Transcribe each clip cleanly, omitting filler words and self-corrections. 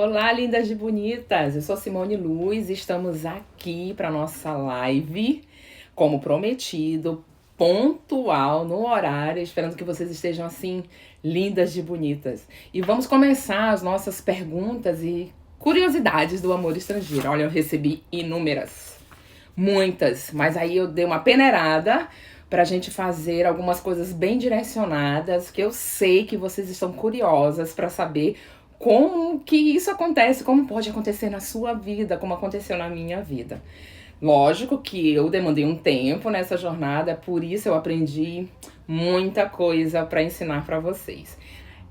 Olá, lindas e bonitas! Eu sou Simone Luz e estamos aqui para nossa live, como prometido, pontual, no horário, esperando que vocês estejam assim, lindas e bonitas. E vamos começar as nossas perguntas e curiosidades do amor estrangeiro. Olha, eu recebi inúmeras, muitas, mas aí eu dei uma peneirada para a gente fazer algumas coisas bem direcionadas, que eu sei que vocês estão curiosas para saber como que isso acontece, como pode acontecer na sua vida, como aconteceu na minha vida. Lógico que eu demandei um tempo nessa jornada, por isso eu aprendi muita coisa para ensinar para vocês.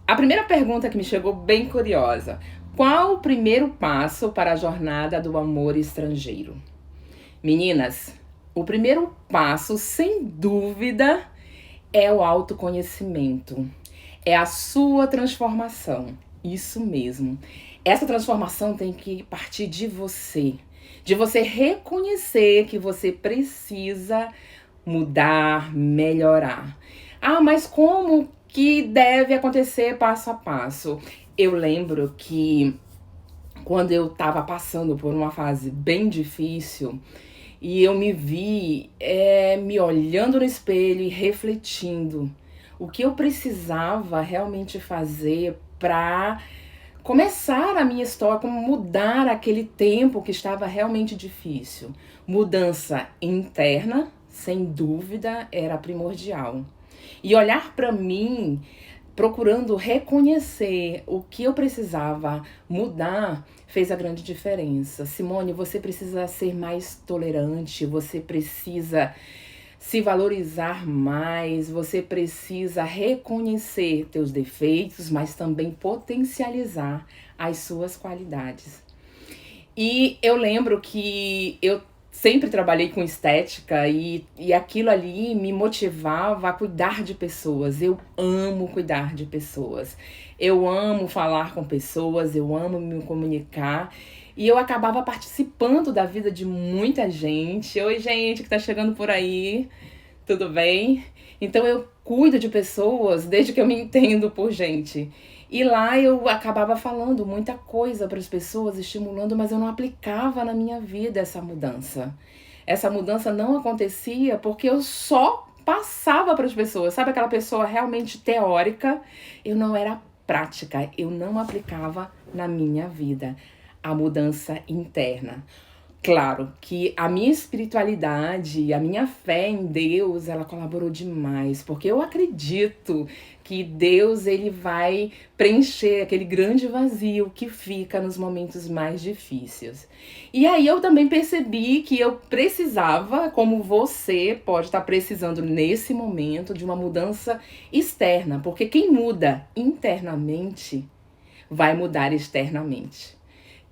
A primeira pergunta que me chegou bem curiosa: qual o primeiro passo para a jornada do amor estrangeiro? Meninas, o primeiro passo, sem dúvida, é o autoconhecimento. É a sua transformação. Isso mesmo. Essa transformação tem que partir de você. De você reconhecer que você precisa mudar, melhorar. Ah, mas como que deve acontecer passo a passo? Eu lembro que quando eu estava passando por uma fase bem difícil e eu me vi me olhando no espelho e refletindo o que eu precisava realmente fazer para começar a minha história, como mudar aquele tempo que estava realmente difícil. Mudança interna, sem dúvida, era primordial. E olhar para mim, procurando reconhecer o que eu precisava mudar, fez a grande diferença. Simone, você precisa ser mais tolerante, você precisa se valorizar mais, você precisa reconhecer teus defeitos, mas também potencializar as suas qualidades. E eu lembro que eu sempre trabalhei com estética e aquilo ali me motivava a cuidar de pessoas. Eu amo cuidar de pessoas. Eu amo falar com pessoas, eu amo me comunicar. E eu acabava participando da vida de muita gente. Oi, gente que tá chegando por aí, tudo bem? Então eu cuido de pessoas desde que eu me entendo por gente. E lá eu acabava falando muita coisa para as pessoas, estimulando, mas eu não aplicava na minha vida essa mudança. Essa mudança não acontecia porque eu só passava para as pessoas. Sabe aquela pessoa realmente teórica? Eu não era prática, eu não aplicava na minha vida a mudança interna. Claro que a minha espiritualidade, a minha fé em Deus, ela colaborou demais, porque eu acredito que Deus ele vai preencher aquele grande vazio que fica nos momentos mais difíceis. E aí eu também percebi que eu precisava, como você pode estar precisando nesse momento, de uma mudança externa, porque quem muda internamente vai mudar externamente.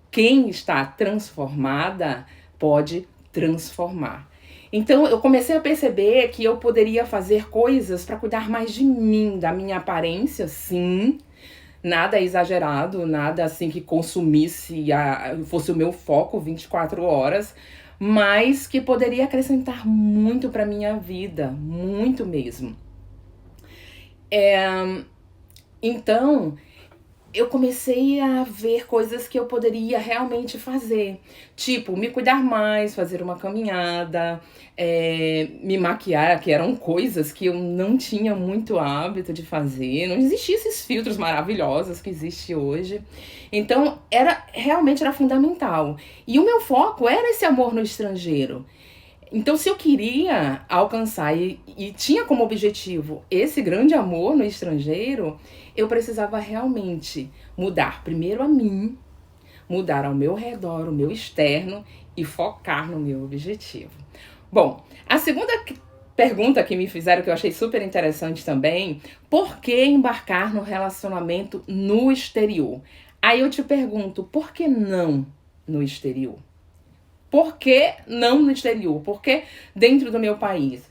Quem está transformada pode transformar. Então eu comecei a perceber que eu poderia fazer coisas para cuidar mais de mim, da minha aparência, sim. Nada exagerado, nada assim que consumisse, fosse o meu foco 24 horas, mas que poderia acrescentar muito para minha vida, muito mesmo. Então, eu comecei a ver coisas que eu poderia realmente fazer. Tipo, me cuidar mais, fazer uma caminhada, me maquiar, que eram coisas que eu não tinha muito hábito de fazer. Não existiam esses filtros maravilhosos que existem hoje. Então, realmente era fundamental. E o meu foco era esse amor no estrangeiro. Então, se eu queria alcançar e tinha como objetivo esse grande amor no estrangeiro, eu precisava realmente mudar primeiro a mim, mudar ao meu redor, o meu externo e focar no meu objetivo. Bom, a segunda pergunta que me fizeram, que eu achei super interessante também: por que embarcar no relacionamento no exterior? Aí eu te pergunto, por que não no exterior? Por que não no exterior? Por que dentro do meu país?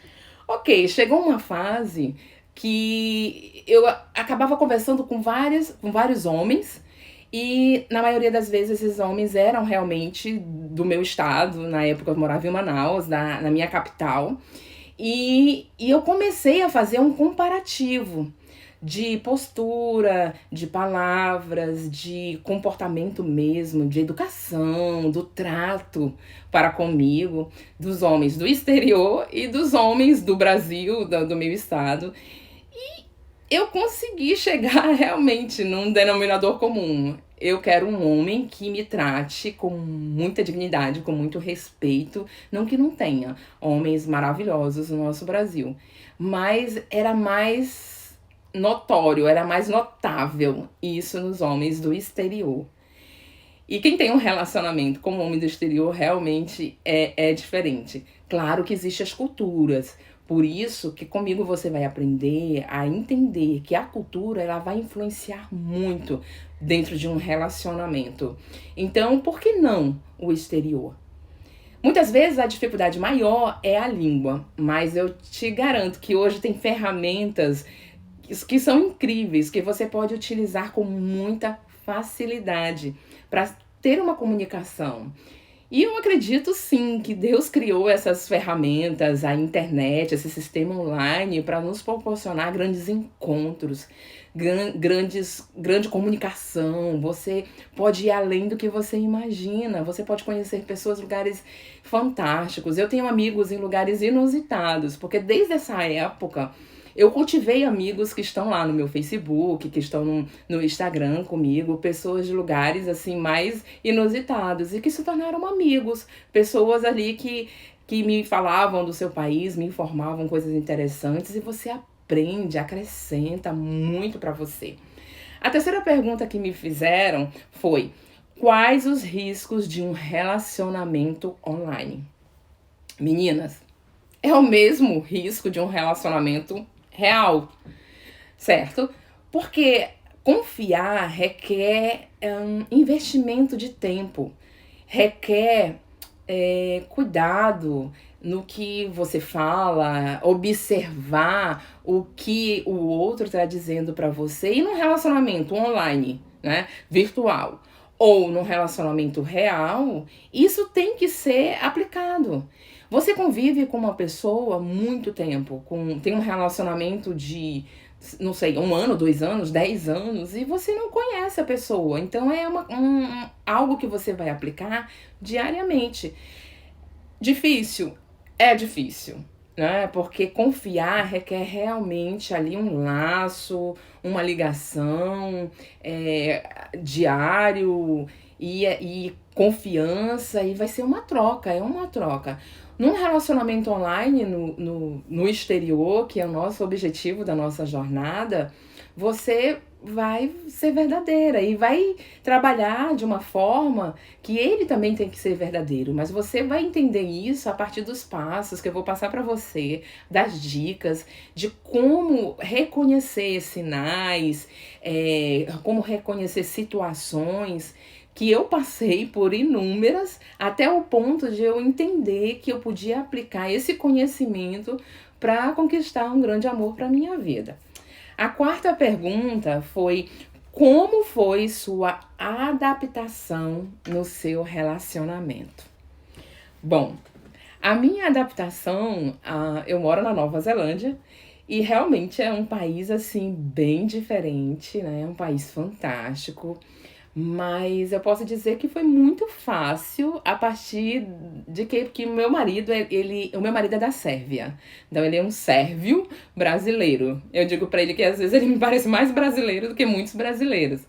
Ok, chegou uma fase que eu acabava conversando com vários homens e na maioria das vezes esses homens eram realmente do meu estado. Na época eu morava em Manaus, na minha capital, e eu comecei a fazer um comparativo de postura, de palavras, de comportamento mesmo, de educação, do trato para comigo, dos homens do exterior e dos homens do Brasil, do meu estado. Eu consegui chegar realmente num denominador comum. Eu quero um homem que me trate com muita dignidade, com muito respeito. Não que não tenha homens maravilhosos no nosso Brasil, mas era mais notório, era mais notável isso nos homens do exterior. E quem tem um relacionamento com o homem do exterior realmente é diferente. Claro que existem as culturas. Por isso que comigo você vai aprender a entender que a cultura ela vai influenciar muito dentro de um relacionamento. Então, por que não o exterior? Muitas vezes a dificuldade maior é a língua, mas eu te garanto que hoje tem ferramentas que são incríveis, que você pode utilizar com muita facilidade para ter uma comunicação. E eu acredito sim que Deus criou essas ferramentas, a internet, esse sistema online para nos proporcionar grandes encontros, grande comunicação. Você pode ir além do que você imagina, você pode conhecer pessoas, lugares fantásticos. Eu tenho amigos em lugares inusitados, porque desde essa época eu cultivei amigos que estão lá no meu Facebook, que estão no Instagram comigo, pessoas de lugares assim mais inusitados e que se tornaram amigos, pessoas ali que me falavam do seu país, me informavam coisas interessantes e você aprende, acrescenta muito para você. A terceira pergunta que me fizeram foi: quais os riscos de um relacionamento online? Meninas, é o mesmo risco de um relacionamento real, certo? Porque confiar requer investimento de tempo, requer cuidado no que você fala, observar o que o outro está dizendo para você. E num relacionamento online, né, virtual, ou num relacionamento real, isso tem que ser aplicado. Você convive com uma pessoa há muito tempo, tem um relacionamento de, não sei, 1 ano, 2 anos, 10 anos, e você não conhece a pessoa. Então é algo que você vai aplicar diariamente. Difícil? É difícil, né? Porque confiar requer realmente ali um laço, uma ligação diário e confiança, e vai ser uma troca, é uma troca. Num relacionamento online, no exterior, que é o nosso objetivo da nossa jornada, você vai ser verdadeira e vai trabalhar de uma forma que ele também tem que ser verdadeiro, mas você vai entender isso a partir dos passos que eu vou passar para você, das dicas de como reconhecer sinais, como reconhecer situações que eu passei por inúmeras, até o ponto de eu entender que eu podia aplicar esse conhecimento para conquistar um grande amor para minha vida. A quarta pergunta foi: como foi sua adaptação no seu relacionamento? Bom, a minha adaptação, eu moro na Nova Zelândia e realmente é um país assim bem diferente, né? É um país fantástico. Mas eu posso dizer que foi muito fácil a partir de que o meu marido, o meu marido é da Sérvia. Então ele é um sérvio brasileiro. Eu digo pra ele que às vezes ele me parece mais brasileiro do que muitos brasileiros.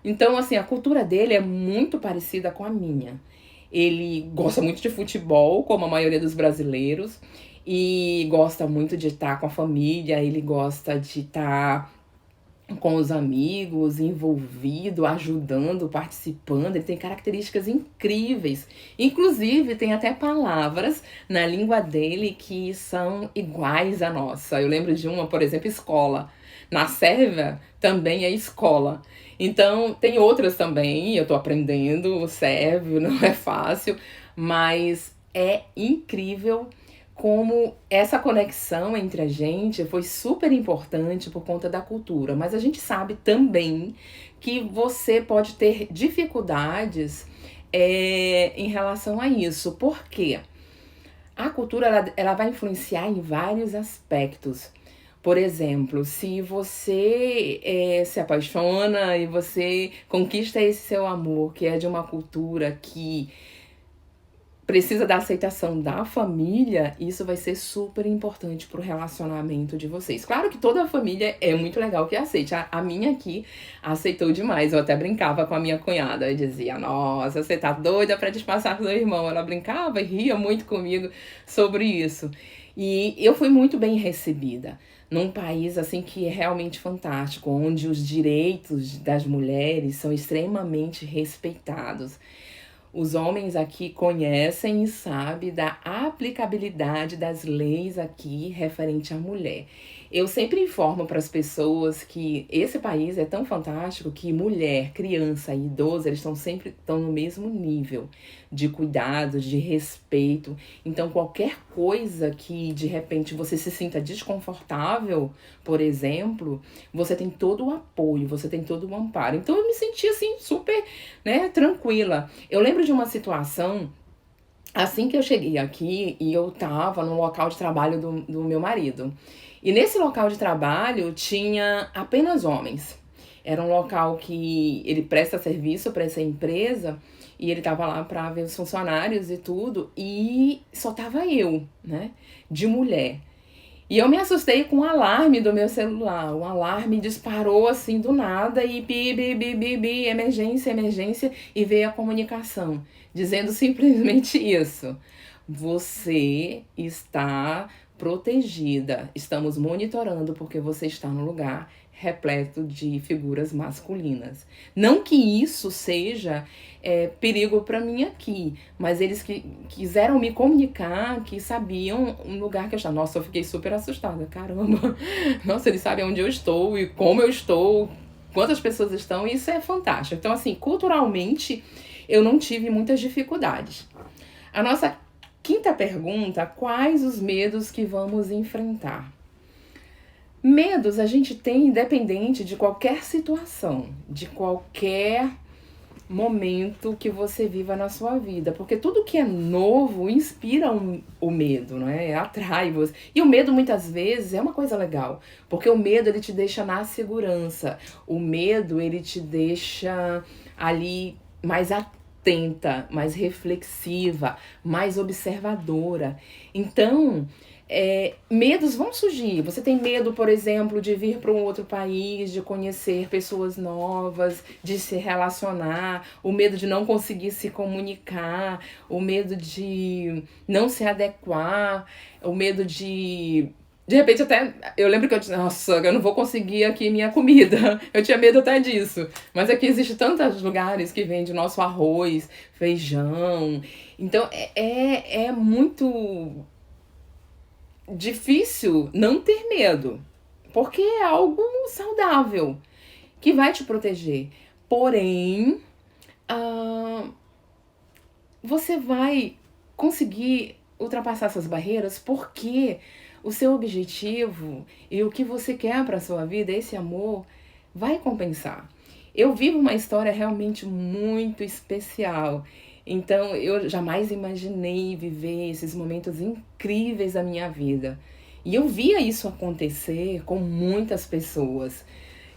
Então, assim, a cultura dele é muito parecida com a minha. Ele gosta muito de futebol, como a maioria dos brasileiros, e gosta muito de estar com a família, ele gosta de estar com os amigos, envolvido, ajudando, participando. Ele tem características incríveis. Inclusive, tem até palavras na língua dele que são iguais à nossa. Eu lembro de uma, por exemplo, escola. Na Sérvia também é escola. Então, tem outras também. Eu tô aprendendo o sérvio, não é fácil, mas é incrível como essa conexão entre a gente foi super importante por conta da cultura. Mas a gente sabe também que você pode ter dificuldades em relação a isso. Por quê? A cultura ela vai influenciar em vários aspectos. Por exemplo, se você se apaixona e você conquista esse seu amor, que é de uma cultura que precisa da aceitação da família, isso vai ser super importante pro relacionamento de vocês. Claro que toda a família é muito legal que aceite. A minha aqui aceitou demais. Eu até brincava com a minha cunhada. Eu dizia, nossa, você tá doida pra despassar seu irmão. Ela brincava e ria muito comigo sobre isso. E eu fui muito bem recebida num país assim que é realmente fantástico, onde os direitos das mulheres são extremamente respeitados. Os homens aqui conhecem e sabem da aplicabilidade das leis aqui referente à mulher. Eu sempre informo para as pessoas que esse país é tão fantástico que mulher, criança e idoso, eles estão no mesmo nível de cuidado, de respeito. Então, qualquer coisa que de repente você se sinta desconfortável, por exemplo, você tem todo o apoio, você tem todo o amparo. Então, eu me senti assim super, né, tranquila. Eu lembro de uma situação assim que eu cheguei aqui e eu tava no local de trabalho do meu marido. E nesse local de trabalho tinha apenas homens. Era um local que ele presta serviço para essa empresa e ele tava lá para ver os funcionários e tudo, e só tava eu, né, de mulher. E eu me assustei com o alarme do meu celular. O alarme disparou assim do nada e bi, bi, bi, bi, bi, emergência, emergência, e veio a comunicação dizendo simplesmente isso. Você está protegida. Estamos monitorando porque você está no lugar repleto de figuras masculinas. Não que isso seja perigo para mim aqui, mas eles quiseram me comunicar que sabiam um lugar que eu estava. Nossa, eu fiquei super assustada, caramba. Nossa, eles sabem onde eu estou e como eu estou, quantas pessoas estão, e isso é fantástico. Então, assim, culturalmente, eu não tive muitas dificuldades. A nossa quinta pergunta: quais os medos que vamos enfrentar? Medos a gente tem independente de qualquer situação, de qualquer momento que você viva na sua vida, porque tudo que é novo inspira o medo, não é? Atrai você. E o medo muitas vezes é uma coisa legal, porque o medo ele te deixa na segurança. O medo ele te deixa ali mais atenta, mais reflexiva, mais observadora. Então, medos vão surgir. Você tem medo, por exemplo, de vir para um outro país, de conhecer pessoas novas, de se relacionar, o medo de não conseguir se comunicar, o medo de não se adequar, o medo de repente até, eu lembro que eu disse, nossa, eu não vou conseguir aqui minha comida. Eu tinha medo até disso. Mas aqui existe tantos lugares que vendem nosso arroz, feijão. Então, é muito difícil não ter medo, porque é algo saudável que vai te proteger. Porém, você vai conseguir ultrapassar essas barreiras porque o seu objetivo e o que você quer para sua vida, esse amor, vai compensar. Eu vivo uma história realmente muito especial. Então, eu jamais imaginei viver esses momentos incríveis da minha vida. E eu via isso acontecer com muitas pessoas,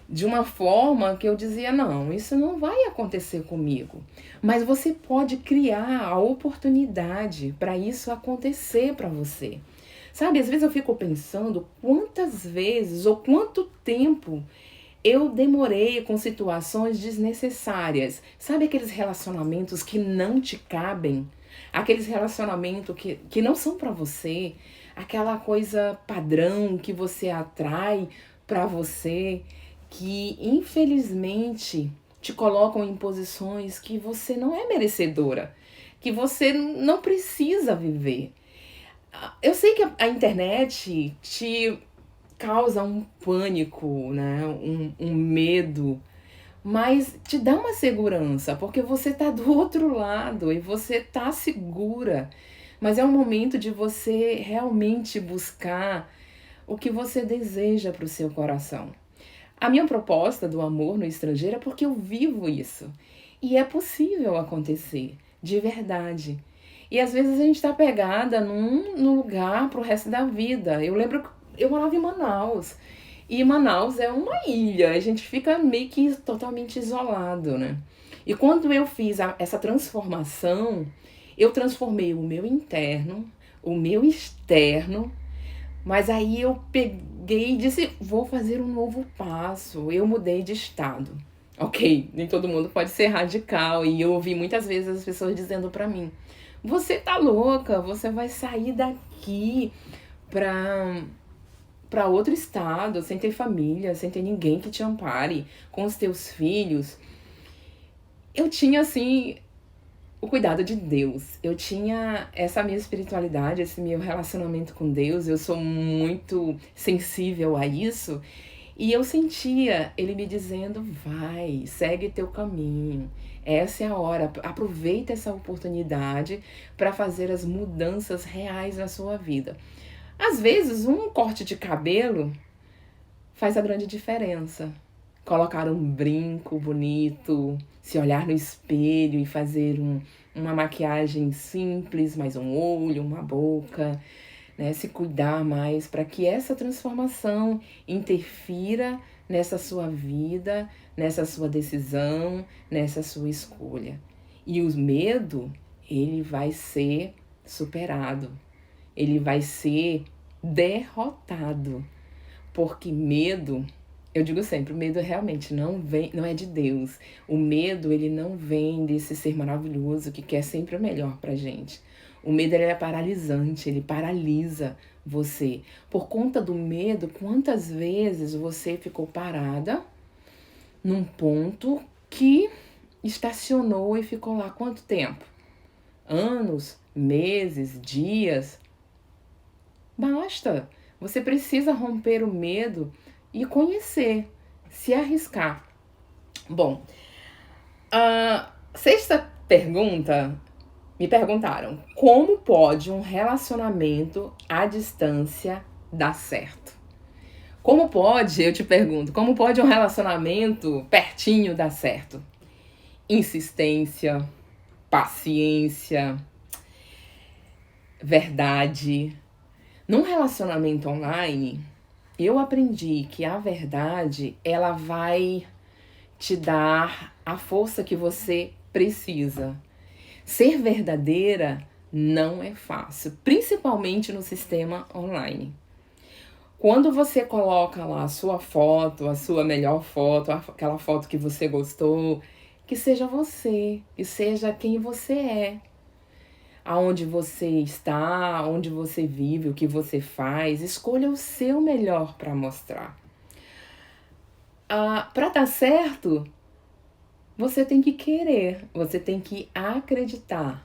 de uma forma que eu dizia, não, isso não vai acontecer comigo. Mas você pode criar a oportunidade para isso acontecer para você. Sabe, às vezes eu fico pensando quantas vezes ou quanto tempo eu demorei com situações desnecessárias. Sabe aqueles relacionamentos que não te cabem? Aqueles relacionamentos que não são pra você? Aquela coisa padrão que você atrai pra você, que infelizmente te colocam em posições que você não é merecedora, que você não precisa viver. Eu sei que a internet te causa um pânico, né? Um medo, mas te dá uma segurança, porque você tá do outro lado e você tá segura. Mas é um momento de você realmente buscar o que você deseja para o seu coração. A minha proposta do amor no estrangeiro é porque eu vivo isso. E é possível acontecer, de verdade. E às vezes a gente tá pegada num lugar pro resto da vida. Eu lembro eu morava em Manaus. E Manaus é uma ilha, a gente fica meio que totalmente isolado, né? E quando eu fiz essa transformação, eu transformei o meu interno, o meu externo, mas aí eu peguei e disse, vou fazer um novo passo. Eu mudei de estado. Ok, nem todo mundo pode ser radical. E eu ouvi muitas vezes as pessoas dizendo pra mim, você tá louca, você vai sair daqui pra outro estado, sem ter família, sem ter ninguém que te ampare, com os teus filhos. Eu tinha, assim, o cuidado de Deus. Eu tinha essa minha espiritualidade, esse meu relacionamento com Deus. Eu sou muito sensível a isso. E eu sentia ele me dizendo, vai, segue teu caminho. Essa é a hora, aproveita essa oportunidade para fazer as mudanças reais na sua vida. Às vezes, um corte de cabelo faz a grande diferença. Colocar um brinco bonito, se olhar no espelho e fazer uma maquiagem simples, mais um olho, uma boca, né? Se cuidar mais para que essa transformação interfira nessa sua vida, nessa sua decisão, nessa sua escolha. E o medo, ele vai ser superado, ele vai ser derrotado, porque medo, eu digo sempre, o medo realmente não é de Deus. O medo, ele não vem desse ser maravilhoso que quer sempre o melhor pra gente. O medo, ele é paralisante, ele paralisa você. Por conta do medo, quantas vezes você ficou parada num ponto que estacionou e ficou lá quanto tempo? Anos, meses, dias? Basta. Você precisa romper o medo e conhecer, se arriscar. Bom, a sexta pergunta, me perguntaram, como pode um relacionamento à distância dar certo? Como pode, eu te pergunto, como pode um relacionamento pertinho dar certo? Insistência, paciência, verdade. Num relacionamento online, eu aprendi que a verdade, ela vai te dar a força que você precisa. Ser verdadeira não é fácil, principalmente no sistema online. Quando você coloca lá a sua foto, a sua melhor foto, aquela foto que você gostou, que seja você, que seja quem você é. Aonde você está, onde você vive, o que você faz, escolha o seu melhor para mostrar. Para dar certo, você tem que querer, você tem que acreditar.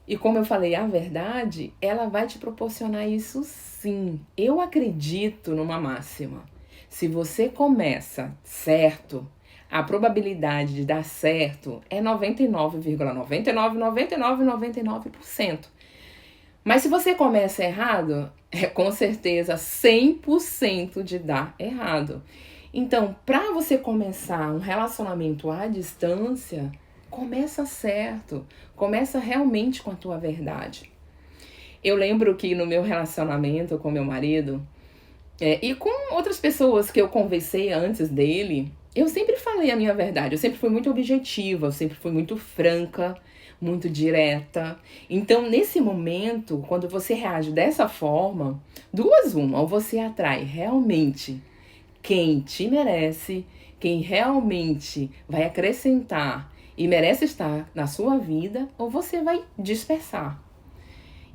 E como eu falei, a verdade, ela vai te proporcionar isso sim. Eu acredito numa máxima. Se você começa certo, a probabilidade de dar certo é 99,999999%. Mas se você começa errado, é com certeza 100% de dar errado. Então, para você começar um relacionamento à distância, começa certo. Começa realmente com a tua verdade. Eu lembro que no meu relacionamento com meu marido, e com outras pessoas que eu conversei antes dele, eu sempre falei a minha verdade, eu sempre fui muito objetiva, eu sempre fui muito franca, muito direta. Então, nesse momento, quando você reage dessa forma, uma, ou você atrai realmente quem te merece, quem realmente vai acrescentar e merece estar na sua vida, ou você vai dispersar.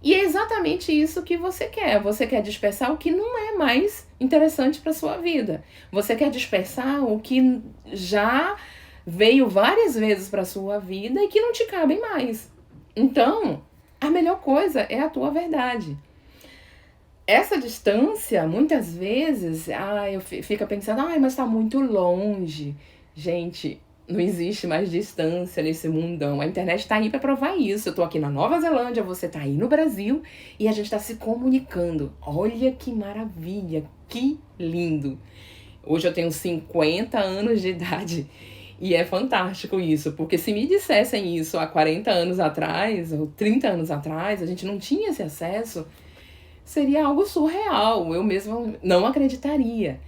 E é exatamente isso que você quer. Você quer dispersar o que não é mais interessante para sua vida. Você quer dispersar o que já veio várias vezes para sua vida e que não te cabe mais. Então, a melhor coisa é a tua verdade. Essa distância, muitas vezes, eu fico pensando, mas está muito longe. Gente, não existe mais distância nesse mundão. A internet está aí para provar isso. Eu tô aqui na Nova Zelândia, você tá aí no Brasil e a gente está se comunicando. Olha que maravilha, que lindo. Hoje eu tenho 50 anos de idade e é fantástico isso, porque se me dissessem isso há 40 anos atrás ou 30 anos atrás, a gente não tinha esse acesso. seria algo surreal, eu mesma não acreditaria.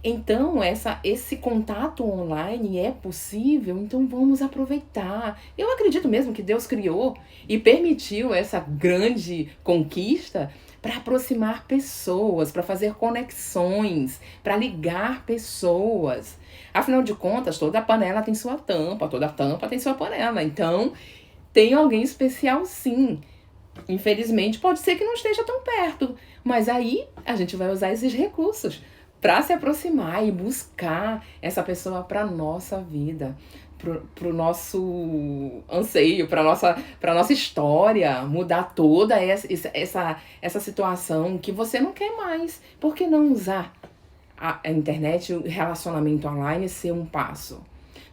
Então, esse contato online é possível, então vamos aproveitar. Eu acredito mesmo que Deus criou e permitiu essa grande conquista para aproximar pessoas, para fazer conexões, para ligar pessoas. Afinal de contas, toda panela tem sua tampa, toda tampa tem sua panela. Então, tem alguém especial sim. Infelizmente, pode ser que não esteja tão perto, mas aí a gente vai usar esses recursos para se aproximar e buscar essa pessoa para nossa vida, para o nosso anseio, para nossa história, mudar toda essa situação que você não quer mais. Por que não usar a internet, o relacionamento online ser um passo?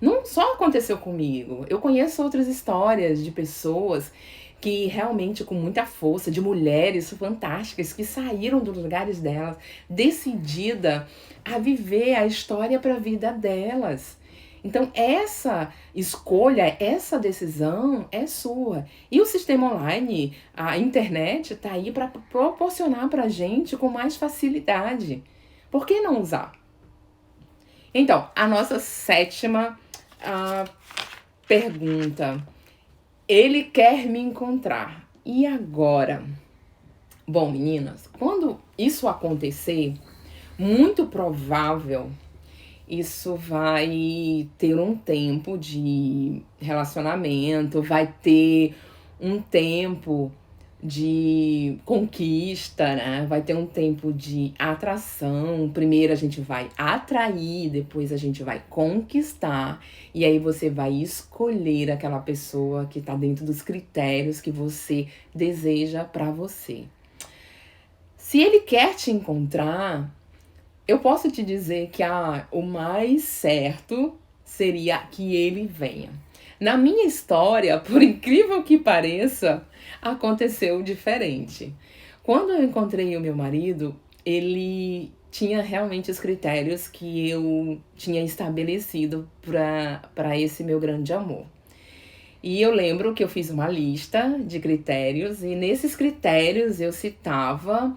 Não só aconteceu comigo, eu conheço outras histórias de pessoas que realmente com muita força, de mulheres fantásticas que saíram dos lugares delas, decidida a viver a história para a vida delas. Então, essa escolha, essa decisão é sua. E o sistema online, a internet, está aí para proporcionar para a gente com mais facilidade. Por que não usar? Então, a nossa sétima pergunta. Ele quer me encontrar. E agora? Bom, meninas, quando isso acontecer, muito provável isso vai ter um tempo de relacionamento, vai ter um tempo de conquista, né? Vai ter um tempo de atração. Primeiro a gente vai atrair, depois a gente vai conquistar. E aí você vai escolher aquela pessoa que tá dentro dos critérios que você deseja para você. Se ele quer te encontrar, eu posso te dizer que o mais certo seria que ele venha. Na minha história, por incrível que pareça, aconteceu diferente. Quando eu encontrei o meu marido, ele tinha realmente os critérios que eu tinha estabelecido para esse meu grande amor. E eu lembro que eu fiz uma lista de critérios e nesses critérios eu citava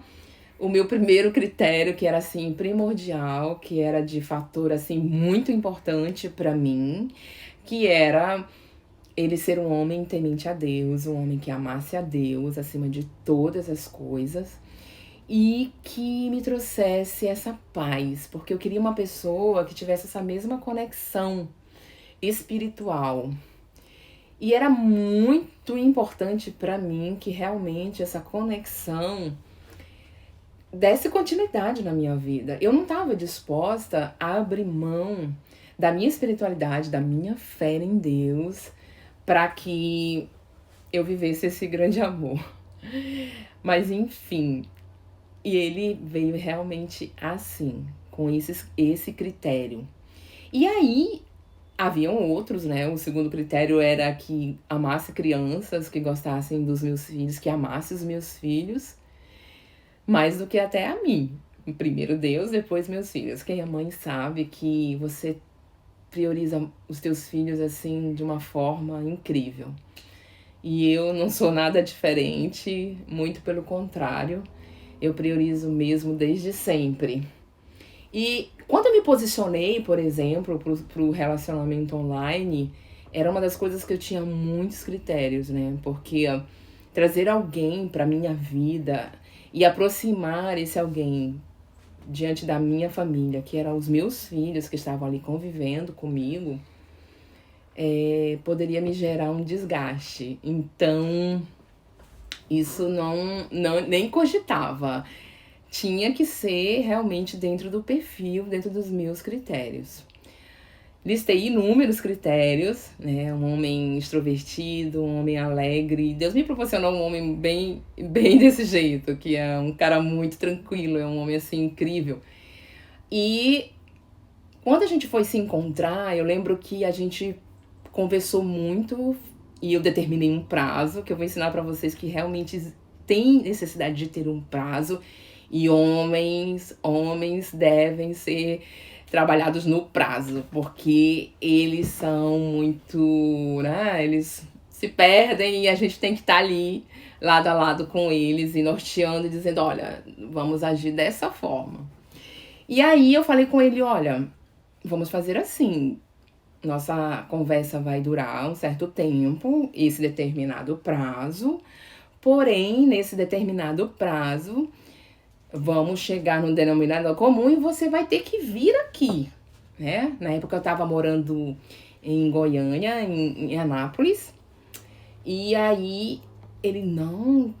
o meu primeiro critério, que era assim primordial, que era de fator assim muito importante para mim, que era ele ser um homem temente a Deus, um homem que amasse a Deus acima de todas as coisas e que me trouxesse essa paz, porque eu queria uma pessoa que tivesse essa mesma conexão espiritual. E era muito importante para mim que realmente essa conexão desse continuidade na minha vida. Eu não estava disposta a abrir mão da minha espiritualidade, da minha fé em Deus, para que eu vivesse esse grande amor. Mas enfim, e ele veio realmente assim, com esse critério. E aí, haviam outros, né? O segundo critério era que amasse crianças, que gostassem dos meus filhos, que amasse os meus filhos, mais do que até a mim. Primeiro Deus, depois meus filhos. Quem é mãe sabe que você prioriza os teus filhos assim de uma forma incrível. E eu não sou nada diferente, muito pelo contrário, eu priorizo mesmo desde sempre. E quando eu me posicionei, por exemplo, pro relacionamento online, era uma das coisas que eu tinha muitos critérios, né? Porque trazer alguém pra minha vida e aproximar esse alguém diante da minha família, que eram os meus filhos que estavam ali convivendo comigo, poderia me gerar um desgaste. Então, isso nem cogitava. Tinha que ser realmente dentro do perfil, dentro dos meus critérios. Listei inúmeros critérios, né? Um homem extrovertido, um homem alegre. Deus me proporcionou um homem bem desse jeito, que é um cara muito tranquilo, é um homem assim incrível. E quando a gente foi se encontrar, eu lembro que a gente conversou muito e eu determinei um prazo, que eu vou ensinar pra vocês que realmente tem necessidade de ter um prazo. E homens devem ser trabalhados no prazo, porque eles são muito, né? Eles se perdem e a gente tem que estar ali, lado a lado com eles e norteando e dizendo, olha, vamos agir dessa forma. E aí eu falei com ele, olha, vamos fazer assim, nossa conversa vai durar um certo tempo, esse determinado prazo, porém, nesse determinado prazo, vamos chegar num denominador comum e você vai ter que vir aqui, né? Na época eu tava morando em Goiânia, em Anápolis, e aí ele, não,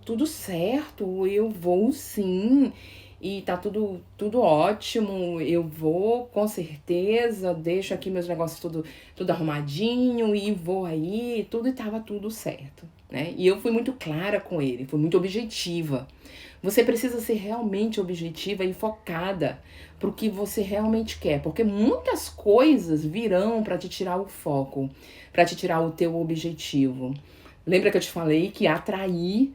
tudo certo, eu vou sim, e tá tudo ótimo, eu vou com certeza, deixo aqui meus negócios tudo arrumadinho e vou aí, tudo, e tava tudo certo, né? E eu fui muito clara com ele, fui muito objetiva. Você precisa ser realmente objetiva e focada pro que você realmente quer, porque muitas coisas virão para te tirar o foco, para te tirar o teu objetivo. Lembra que eu te falei que atrair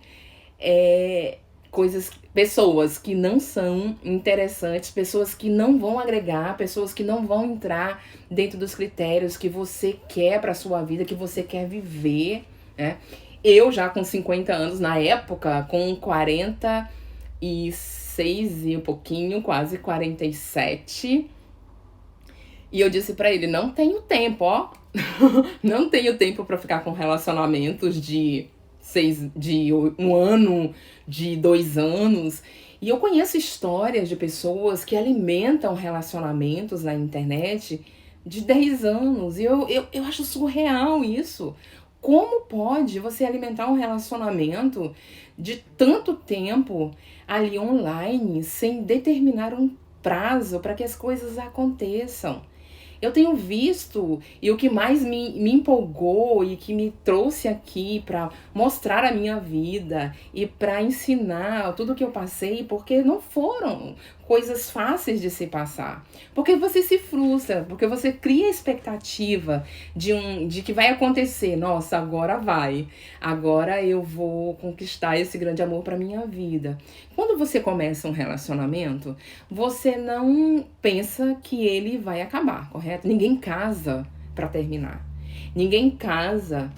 pessoas que não são interessantes, pessoas que não vão agregar, pessoas que não vão entrar dentro dos critérios que você quer para sua vida, que você quer viver, né? Eu já com 50 anos, na época, com 46 e um pouquinho, quase 47, e eu disse pra ele, não tenho tempo, ó. Não tenho tempo pra ficar com relacionamentos de um ano, de 2 anos. E eu conheço histórias de pessoas que alimentam relacionamentos na internet de 10 anos. E eu acho surreal isso. Como pode você alimentar um relacionamento de tanto tempo ali online sem determinar um prazo para que as coisas aconteçam? Eu tenho visto, e o que mais me empolgou e que me trouxe aqui para mostrar a minha vida e para ensinar tudo que eu passei, porque não foram coisas fáceis de se passar. Porque você se frustra, porque você cria expectativa de que vai acontecer. Nossa, agora vai. Agora eu vou conquistar esse grande amor para minha vida. Quando você começa um relacionamento, você não pensa que ele vai acabar, correto? Ninguém casa para terminar. Ninguém casa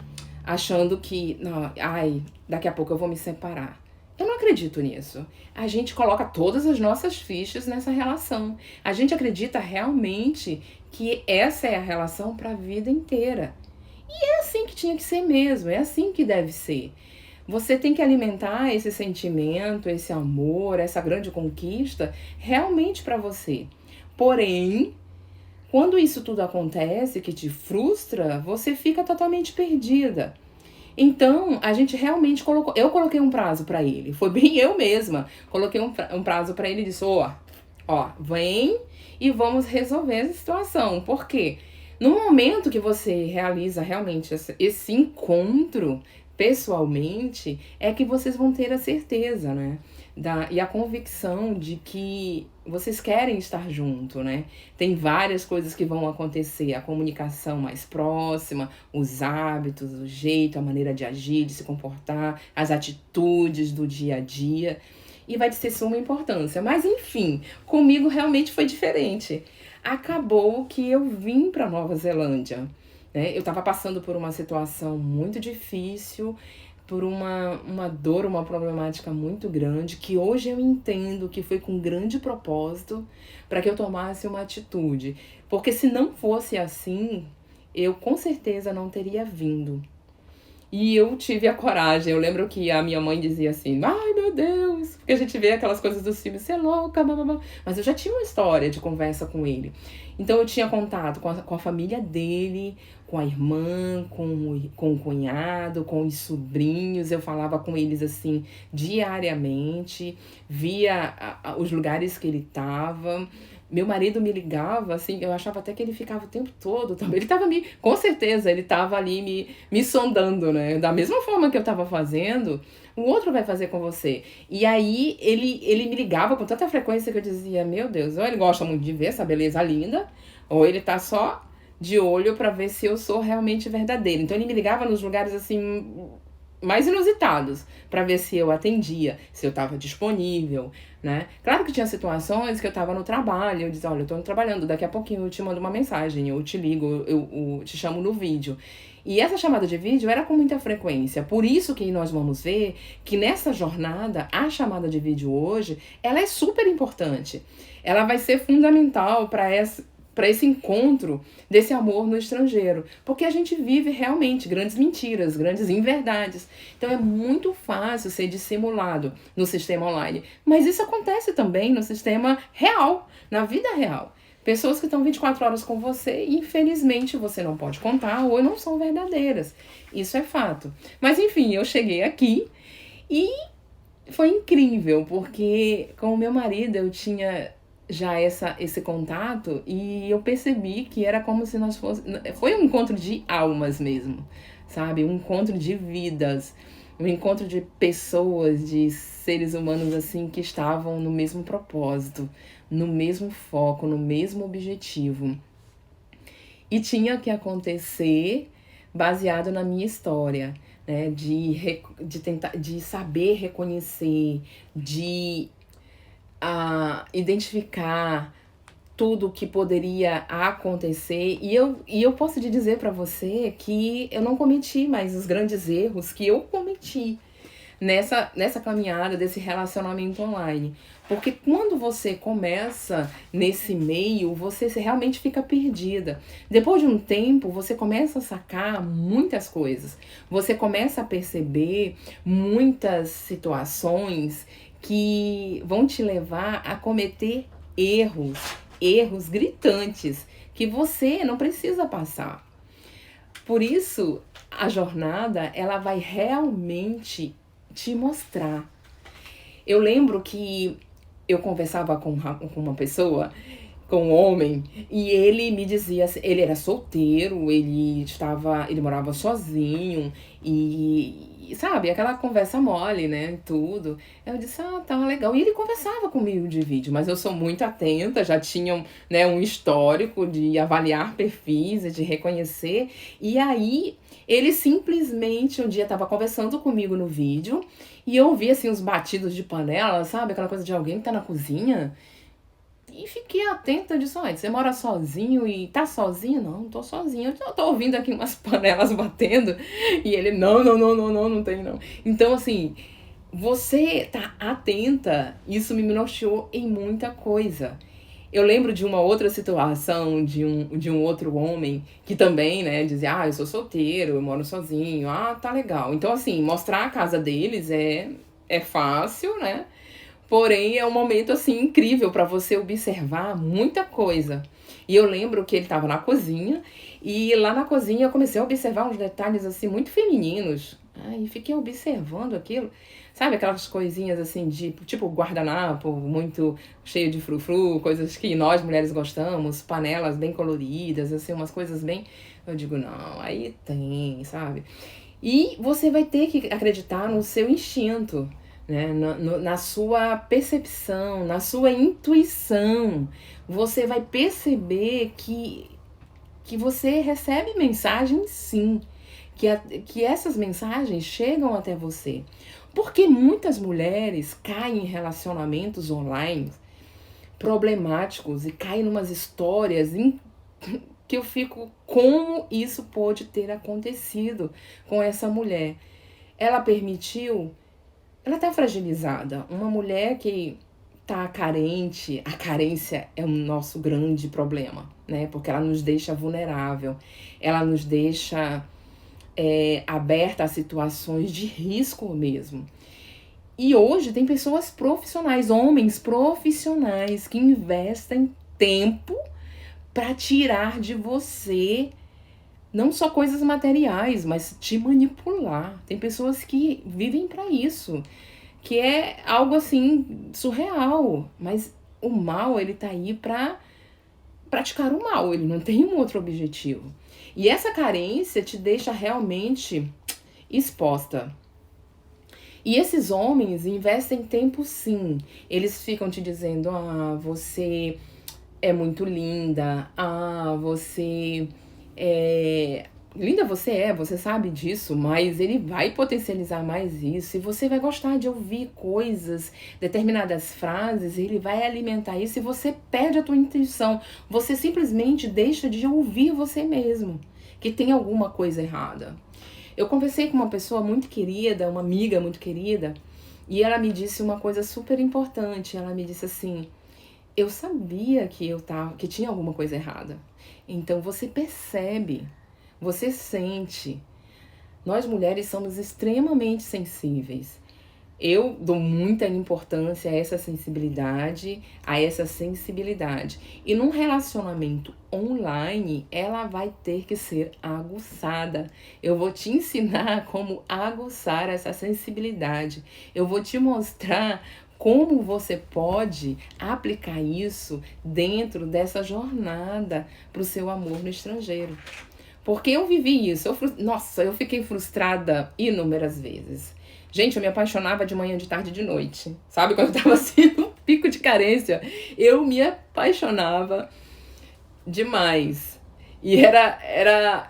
achando que, não, ai, daqui a pouco eu vou me separar. Eu não acredito nisso. A gente coloca todas as nossas fichas nessa relação. A gente acredita realmente que essa é a relação para a vida inteira. E é assim que tinha que ser mesmo, é assim que deve ser. Você tem que alimentar esse sentimento, esse amor, essa grande conquista realmente para você. Porém, quando isso tudo acontece, que te frustra, você fica totalmente perdida. Então, a gente realmente colocou... Eu coloquei um prazo para ele. Foi bem eu mesma. Coloquei um prazo para ele e disse, ó, vem e vamos resolver essa situação. Por quê? No momento que você realiza realmente esse encontro pessoalmente, é que vocês vão ter a certeza, né? E a convicção de que vocês querem estar junto, né? Tem várias coisas que vão acontecer, a comunicação mais próxima, os hábitos, o jeito, a maneira de agir, de se comportar, as atitudes do dia a dia, e vai ser suma importância. Mas enfim, comigo realmente foi diferente. Acabou que eu vim para Nova Zelândia, né? Eu estava passando por uma situação muito difícil, por uma dor, uma problemática muito grande, que hoje eu entendo que foi com grande propósito para que eu tomasse uma atitude. Porque se não fosse assim, eu com certeza não teria vindo. E eu tive a coragem. Eu lembro que a minha mãe dizia assim, ai meu Deus, porque a gente vê aquelas coisas dos filmes, você é louca, blá. Mas eu já tinha uma história de conversa com ele. Então eu tinha contato com a família dele, com a irmã, com o cunhado, com os sobrinhos. Eu falava com eles assim diariamente, via os lugares que ele estava. Meu marido me ligava, assim, eu achava até que ele ficava o tempo todo também. Ele tava com certeza, ele tava ali me sondando, né? Da mesma forma que eu tava fazendo, o outro vai fazer com você. E aí, ele me ligava com tanta frequência que eu dizia, meu Deus, ou ele gosta muito de ver essa beleza linda, ou ele tá só de olho pra ver se eu sou realmente verdadeira. Então, ele me ligava nos lugares, assim, mais inusitados, para ver se eu atendia, se eu estava disponível, né? Claro que tinha situações que eu estava no trabalho, eu dizia, olha, eu estou trabalhando, daqui a pouquinho eu te mando uma mensagem, eu te ligo, eu te chamo no vídeo. E essa chamada de vídeo era com muita frequência. Por isso que nós vamos ver que nessa jornada, a chamada de vídeo hoje, ela é super importante. Ela vai ser fundamental para esse encontro desse amor no estrangeiro. Porque a gente vive realmente grandes mentiras, grandes inverdades. Então é muito fácil ser dissimulado no sistema online. Mas isso acontece também no sistema real, na vida real. Pessoas que estão 24 horas com você e infelizmente você não pode contar ou não são verdadeiras. Isso é fato. Mas enfim, eu cheguei aqui e foi incrível, porque com o meu marido eu tinha já esse contato e eu percebi que era como se nós fôssemos... Foi um encontro de almas mesmo, sabe? Um encontro de vidas, um encontro de pessoas, de seres humanos assim que estavam no mesmo propósito, no mesmo foco, no mesmo objetivo. E tinha que acontecer baseado na minha história, né? De saber reconhecer, de identificar tudo que poderia acontecer. E eu posso te dizer para você que eu não cometi mais os grandes erros que eu cometi nessa caminhada desse relacionamento online. Porque quando você começa nesse meio, você realmente fica perdida. Depois de um tempo, você começa a sacar muitas coisas. Você começa a perceber muitas situações que vão te levar a cometer erros gritantes, que você não precisa passar. Por isso, a jornada, ela vai realmente te mostrar. Eu lembro que eu conversava com uma pessoa, com um homem, e ele me dizia, ele era solteiro, ele morava sozinho, e sabe, aquela conversa mole, né, tudo. Eu disse, tá legal. E ele conversava comigo de vídeo, mas eu sou muito atenta, já tinha, né, um histórico de avaliar perfis e de reconhecer. E aí, ele simplesmente um dia estava conversando comigo no vídeo, e eu ouvi, assim, os batidos de panela, sabe, aquela coisa de alguém que tá na cozinha. E fiquei atenta, eu disse, olha, você mora sozinho e tá sozinho? Não tô sozinho. Eu tô ouvindo aqui umas panelas batendo. E ele, não tem não. Então, assim, você tá atenta, isso me norteou em muita coisa. Eu lembro de uma outra situação de um outro homem que também, né, dizia, eu sou solteiro, eu moro sozinho, tá legal. Então, assim, mostrar a casa deles é fácil, né? Porém, é um momento, assim, incrível para você observar muita coisa. E eu lembro que ele estava na cozinha, e lá na cozinha eu comecei a observar uns detalhes, assim, muito femininos. E fiquei observando aquilo. Sabe aquelas coisinhas, assim, de tipo guardanapo, muito cheio de frufru, coisas que nós mulheres gostamos, panelas bem coloridas, assim, umas coisas bem... Eu digo, não, aí tem, sabe? E você vai ter que acreditar no seu instinto, né? Na sua percepção, na sua intuição. Você vai perceber que você recebe mensagens, sim, que essas mensagens chegam até você. Porque muitas mulheres caem em relacionamentos online problemáticos e caem em umas histórias que eu fico, como isso pode ter acontecido com essa mulher? Ela permitiu, ela tá fragilizada. Uma mulher que tá carente, a carência é o nosso grande problema, né? Porque ela nos deixa vulnerável, ela nos deixa aberta a situações de risco mesmo. E hoje tem pessoas profissionais, homens profissionais que investem tempo para tirar de você não só coisas materiais, mas te manipular. Tem pessoas que vivem para isso, que é algo assim surreal, mas o mal, ele tá aí para praticar o mal, ele não tem um outro objetivo. E essa carência te deixa realmente exposta. E esses homens investem tempo, sim. Eles ficam te dizendo, você é muito linda, você linda você sabe disso, mas ele vai potencializar mais isso e você vai gostar de ouvir coisas, determinadas frases, ele vai alimentar isso e você perde a tua intuição. Você simplesmente deixa de ouvir você mesmo, que tem alguma coisa errada. Eu conversei com uma pessoa muito querida, uma amiga muito querida, e ela me disse uma coisa super importante. Ela me disse assim: eu sabia que tinha alguma coisa errada. Então você percebe, você sente. Nós mulheres somos extremamente sensíveis. Eu dou muita importância a essa sensibilidade. E num relacionamento online, ela vai ter que ser aguçada. Eu vou te ensinar como aguçar essa sensibilidade. Eu vou te mostrar como você pode aplicar isso dentro dessa jornada para o seu amor no estrangeiro. Porque eu vivi isso. Eu fiquei frustrada inúmeras vezes. Gente, eu me apaixonava de manhã, de tarde e de noite. Sabe? Quando eu tava assim, no pico de carência, eu me apaixonava demais. E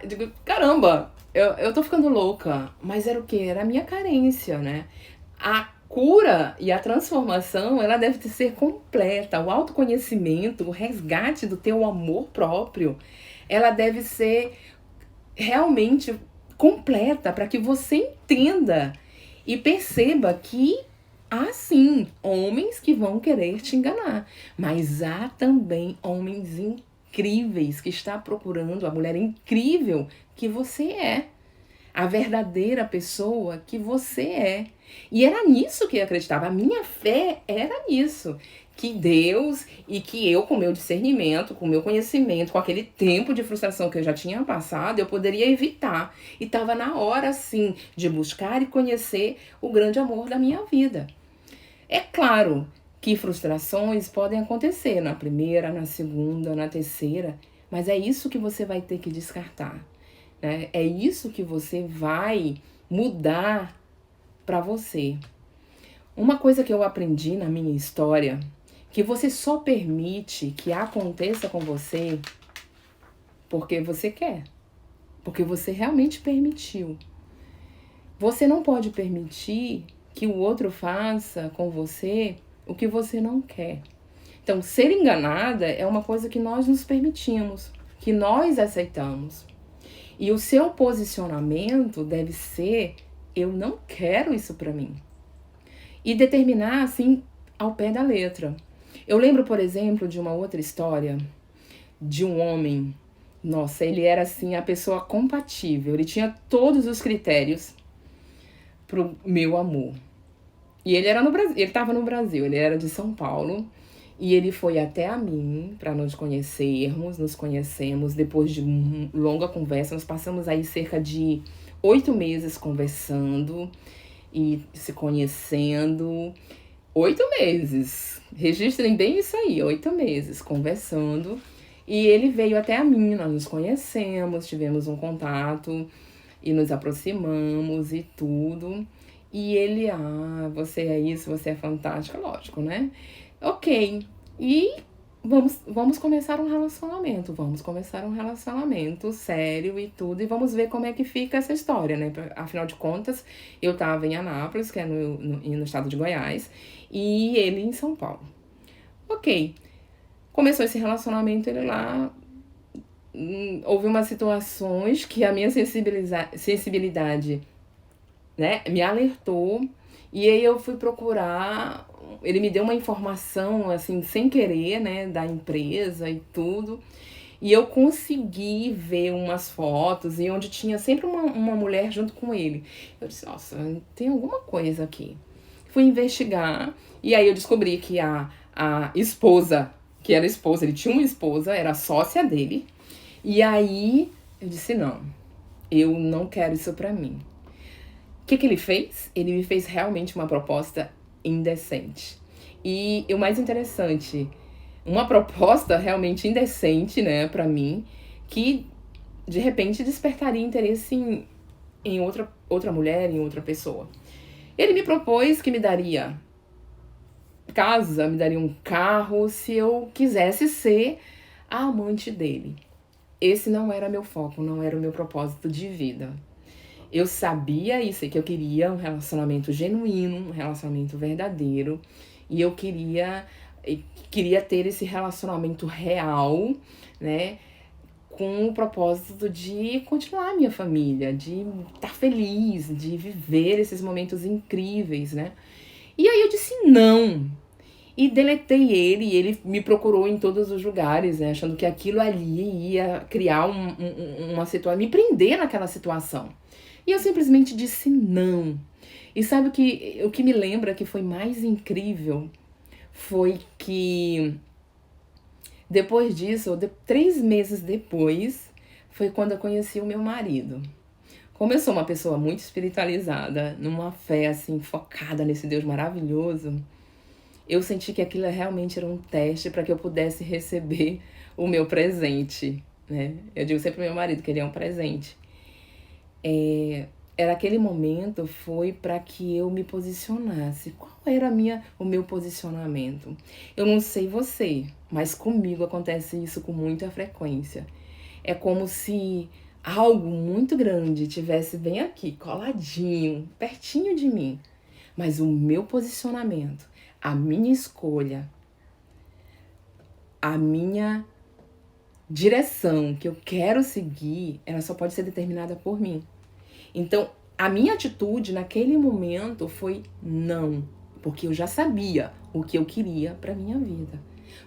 digo, caramba, eu tô ficando louca. Mas era o quê? Era a minha carência, né? A cura e a transformação, ela deve ser completa. O autoconhecimento, o resgate do teu amor próprio, ela deve ser realmente completa para que você entenda e perceba que há sim homens que vão querer te enganar, mas há também homens incríveis que estão procurando a mulher incrível que você é, a verdadeira pessoa que você é. E era nisso que eu acreditava, a minha fé era nisso. Que Deus e que eu, com meu discernimento, com meu conhecimento, com aquele tempo de frustração que eu já tinha passado, eu poderia evitar. E estava na hora, sim, de buscar e conhecer o grande amor da minha vida. É claro que frustrações podem acontecer na primeira, na segunda, na terceira, mas é isso que você vai ter que descartar, né? É isso que você vai mudar para você. Uma coisa que eu aprendi na minha história, que você só permite que aconteça com você porque você quer, porque você realmente permitiu. Você não pode permitir que o outro faça com você o que você não quer. Então, ser enganada é uma coisa que nós nos permitimos, que nós aceitamos. E o seu posicionamento deve ser: eu não quero isso para mim. E determinar assim ao pé da letra. Eu lembro, por exemplo, de uma outra história de um homem. Nossa, ele era assim a pessoa compatível. Ele tinha todos os critérios pro meu amor. E ele era no Brasil, ele estava no Brasil, ele era de São Paulo. E ele foi até a mim para nos conhecermos, nos conhecemos depois de longa conversa. Nós passamos aí cerca de 8 meses conversando e se conhecendo. 8 meses. Registrem bem isso aí, 8 meses conversando. E ele veio até a mim, nós nos conhecemos, tivemos um contato e nos aproximamos e tudo. E ele, você é isso, você é fantástica, lógico, né? Ok. E vamos começar um relacionamento. Vamos começar um relacionamento sério e tudo. E vamos ver como é que fica essa história, né? Afinal de contas, eu tava em Anápolis, que é no estado de Goiás, e ele em São Paulo. Ok. Começou esse relacionamento, ele lá. Houve umas situações que a minha sensibilidade, né, me alertou. E aí eu fui procurar, ele me deu uma informação, assim, sem querer, né, da empresa e tudo. E eu consegui ver umas fotos e onde tinha sempre uma mulher junto com ele. Eu disse, nossa, tem alguma coisa aqui. Fui investigar e aí eu descobri que a esposa, que era esposa, ele tinha uma esposa, era sócia dele. E aí eu disse, não, eu não quero isso pra mim. O que ele fez? Ele me fez realmente uma proposta indecente. E o mais interessante, uma proposta realmente indecente, né, pra mim, que de repente despertaria interesse em outra mulher, em outra pessoa. Ele me propôs que me daria casa, me daria um carro se eu quisesse ser a amante dele. esse não era meu foco, não era o meu propósito de vida. Eu sabia isso, que eu queria um relacionamento genuíno, um relacionamento verdadeiro, e eu queria ter esse relacionamento real, né, com o propósito de continuar a minha família, de estar feliz, de viver esses momentos incríveis, né? E aí eu disse não. E deletei ele, e ele me procurou em todos os lugares, né? Achando que aquilo ali ia criar uma situação, me prender naquela situação. E eu simplesmente disse não. E sabe o que me lembra que foi mais incrível? Foi que depois disso, 3 meses depois, foi quando eu conheci o meu marido. Como eu sou uma pessoa muito espiritualizada, numa fé assim, focada nesse Deus maravilhoso, eu senti que aquilo realmente era um teste para que eu pudesse receber o meu presente, né? Eu digo sempre ao meu marido que ele é um presente. Era aquele momento, foi para que eu me posicionasse. Qual era o meu posicionamento? Eu não sei você, mas comigo acontece isso com muita frequência. É como se algo muito grande tivesse bem aqui, coladinho, pertinho de mim. Mas o meu posicionamento, a minha escolha, a minha direção que eu quero seguir, ela só pode ser determinada por mim. Então, a minha atitude naquele momento foi não, porque eu já sabia o que eu queria para minha vida.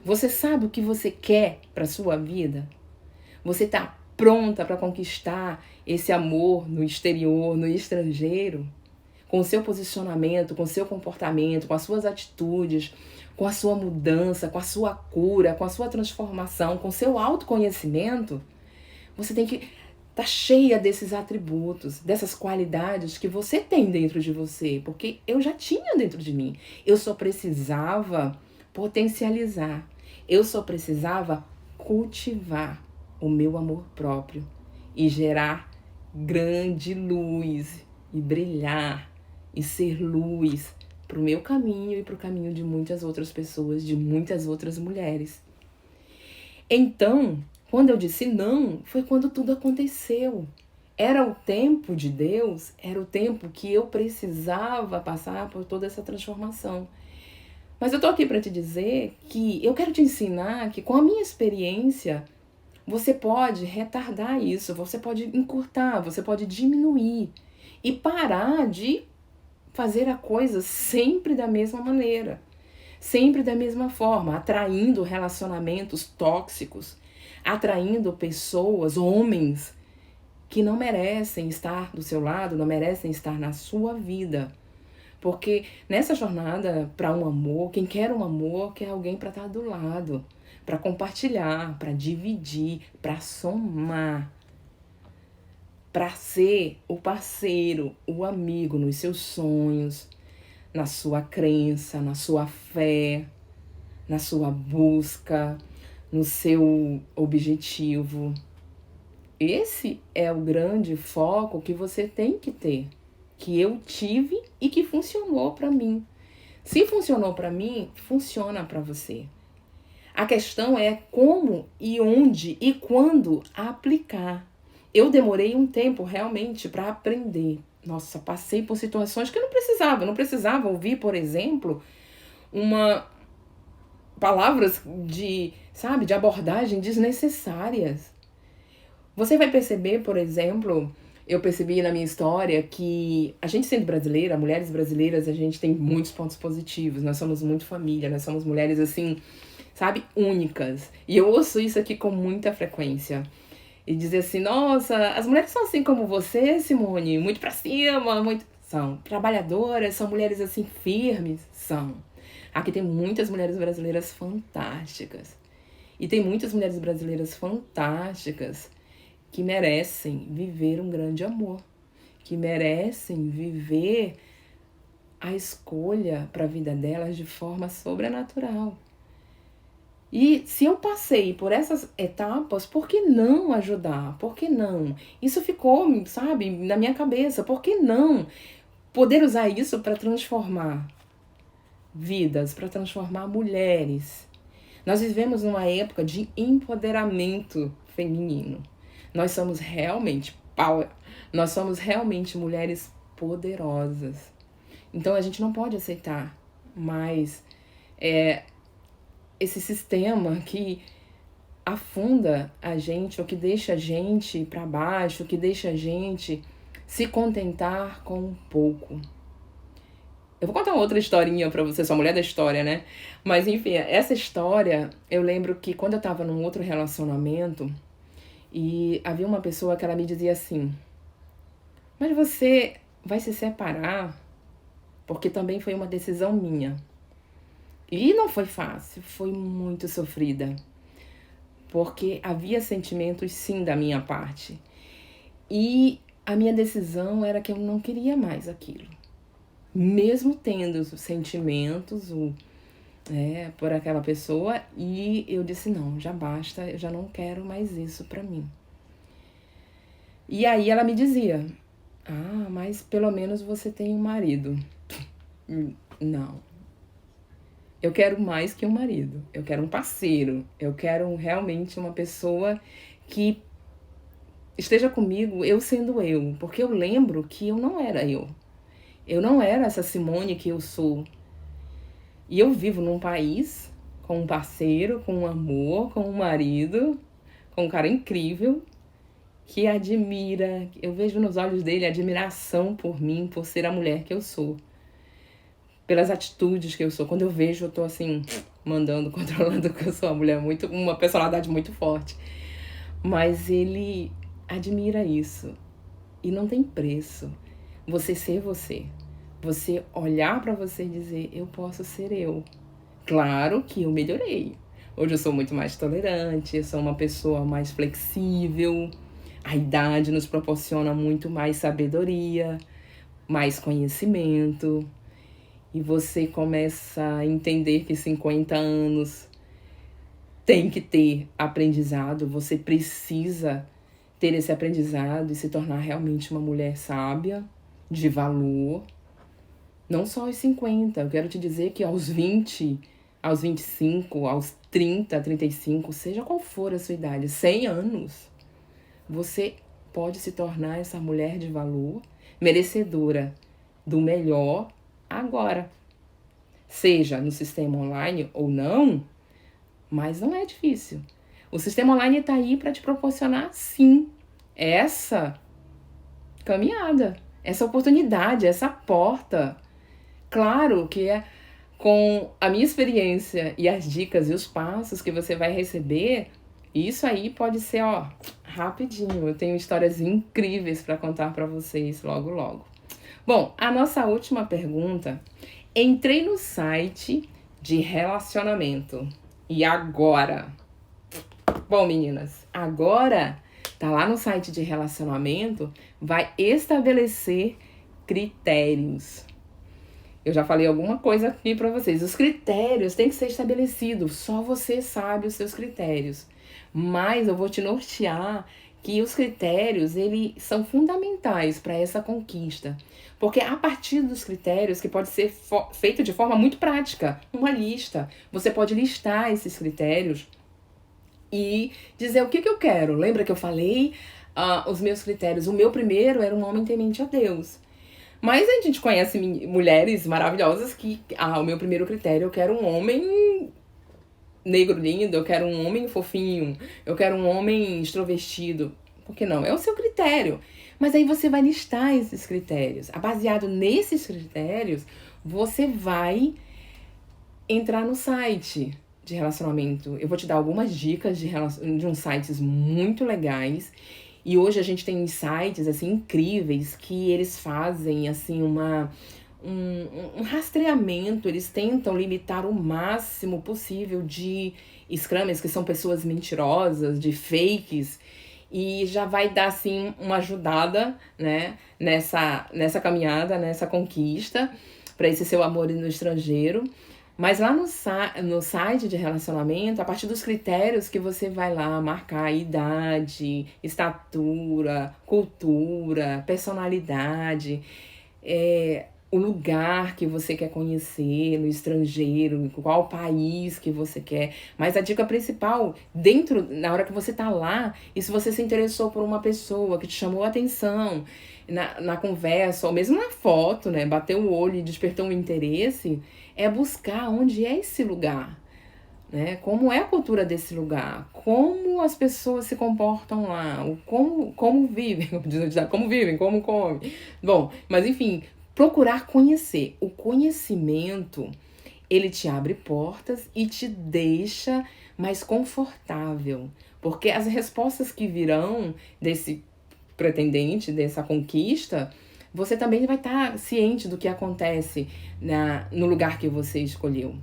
Você sabe o que você quer para sua vida? Você está pronta para conquistar esse amor no exterior, no estrangeiro? Com o seu posicionamento, com o seu comportamento, com as suas atitudes, com a sua mudança, com a sua cura, com a sua transformação, com o seu autoconhecimento, você tem que estar cheia desses atributos, dessas qualidades que você tem dentro de você, porque eu já tinha dentro de mim. Eu só precisava potencializar, eu só precisava cultivar o meu amor próprio e gerar grande luz e brilhar e ser luz para o meu caminho e para o caminho de muitas outras pessoas, de muitas outras mulheres. Então, quando eu disse não, foi quando tudo aconteceu. Era o tempo de Deus, era o tempo que eu precisava passar por toda essa transformação. Mas eu tô aqui para te dizer que eu quero te ensinar que com a minha experiência, você pode retardar isso, você pode encurtar, você pode diminuir e parar de fazer a coisa sempre da mesma maneira, sempre da mesma forma, atraindo relacionamentos tóxicos, atraindo pessoas, homens, que não merecem estar do seu lado, não merecem estar na sua vida. Porque nessa jornada para um amor, quem quer um amor quer alguém para estar do lado, para compartilhar, para dividir, para somar, para ser o parceiro, o amigo nos seus sonhos, na sua crença, na sua fé, na sua busca, no seu objetivo. Esse é o grande foco que você tem que ter, que eu tive e que funcionou para mim. Se funcionou para mim, funciona para você. A questão é como e onde e quando aplicar. Eu demorei um tempo realmente para aprender. Nossa, passei por situações que eu não precisava ouvir, por exemplo, palavras de abordagem desnecessárias. Você vai perceber, por exemplo, eu percebi na minha história que a gente sendo brasileira, mulheres brasileiras, a gente tem muitos pontos positivos. Nós somos muito família, nós somos mulheres assim, sabe, únicas. E eu ouço isso aqui com muita frequência. E dizer assim, nossa, as mulheres são assim como você, Simone, muito pra cima, muito... São trabalhadoras, são mulheres assim firmes, são. Aqui tem muitas mulheres brasileiras fantásticas. E tem muitas mulheres brasileiras fantásticas que merecem viver um grande amor, que merecem viver a escolha para a vida delas de forma sobrenatural. E se eu passei por essas etapas, por que não ajudar? Por que não? Isso ficou, sabe, na minha cabeça. Por que não poder usar isso para transformar vidas, para transformar mulheres? Nós vivemos numa época de empoderamento feminino. Nós somos realmente power. Nós somos realmente mulheres poderosas. Então a gente não pode aceitar mais esse sistema que afunda a gente, ou que deixa a gente para baixo, que deixa a gente se contentar com um pouco. Eu vou contar uma outra historinha pra você, sou a mulher da história, né? Mas enfim, essa história, eu lembro que quando eu tava num outro relacionamento, e havia uma pessoa que ela me dizia assim: mas você vai se separar? Porque também foi uma decisão minha. E não foi fácil, foi muito sofrida. Porque havia sentimentos sim da minha parte. E a minha decisão era que eu não queria mais aquilo. Mesmo tendo os sentimentos por aquela pessoa, e eu disse: não, já basta, eu já não quero mais isso pra mim. E aí ela me dizia: ah, mas pelo menos você tem um marido. Não. Eu quero mais que um marido. Eu quero um parceiro. Eu quero realmente uma pessoa que esteja comigo, eu sendo eu. Porque eu lembro que eu não era eu. Eu não era essa Simone que eu sou. E eu vivo num país com um parceiro, com um amor, com um marido, com um cara incrível, que admira. Eu vejo nos olhos dele admiração por mim, por ser a mulher que eu sou. Pelas atitudes que eu sou. Quando eu vejo, eu tô assim, mandando, controlando, que eu sou uma personalidade muito forte. Mas ele admira isso. E não tem preço. Você ser você. Você olhar pra você e dizer: eu posso ser eu. Claro que eu melhorei. Hoje eu sou muito mais tolerante, eu sou uma pessoa mais flexível. A idade nos proporciona muito mais sabedoria, mais conhecimento. E você começa a entender que 50 anos tem que ter aprendizado. Você precisa ter esse aprendizado e se tornar realmente uma mulher sábia, de valor. Não só aos 50. Eu quero te dizer que aos 20, aos 25, aos 30, 35, seja qual for a sua idade, 100 anos, você pode se tornar essa mulher de valor, merecedora do melhor agora. Seja no sistema online ou não, mas não é difícil. O sistema online está aí para te proporcionar, sim, essa caminhada, essa oportunidade, essa porta. Claro que é com a minha experiência e as dicas e os passos que você vai receber, isso aí pode ser, rapidinho. Eu tenho histórias incríveis para contar para vocês logo, logo. Bom, a nossa última pergunta. Entrei no site de relacionamento. E agora? Bom, meninas, agora tá lá no site de relacionamento, vai estabelecer critérios. Eu já falei alguma coisa aqui pra vocês. Os critérios têm que ser estabelecidos. Só você sabe os seus critérios. Mas eu vou te nortear que os critérios, eles são fundamentais para essa conquista. Porque a partir dos critérios, que pode ser feito de forma muito prática, uma lista. Você pode listar esses critérios e dizer o que eu quero. Lembra que eu falei os meus critérios? O meu primeiro era um homem temente a Deus. Mas a gente conhece mulheres maravilhosas que, o meu primeiro critério, eu quero um homem negro lindo, eu quero um homem fofinho, eu quero um homem extrovertido. Por que não? É o seu critério. Mas aí você vai listar esses critérios. Baseado nesses critérios, você vai entrar no site de relacionamento. Eu vou te dar algumas dicas de uns sites muito legais. E hoje a gente tem sites assim incríveis que eles fazem assim um rastreamento, eles tentam limitar o máximo possível de scammers, que são pessoas mentirosas, de fakes, e já vai dar assim uma ajudada, né, nessa caminhada, nessa conquista para esse seu amor no estrangeiro. Mas lá no site de relacionamento, a partir dos critérios que você vai lá marcar idade, estatura, cultura, personalidade, o lugar que você quer conhecer no estrangeiro, qual país que você quer. Mas a dica principal, na hora que você tá lá, e se você se interessou por uma pessoa que te chamou a atenção na conversa, ou mesmo na foto, né? Bateu o olho e despertou um interesse, é buscar onde é esse lugar. Né? Como é a cultura desse lugar, como as pessoas se comportam lá, como vivem, como vivem, como comem. Bom, mas enfim, procurar conhecer. O conhecimento, ele te abre portas e te deixa mais confortável, porque as respostas que virão desse pretendente, dessa conquista, você também vai estar ciente do que acontece no lugar que você escolheu.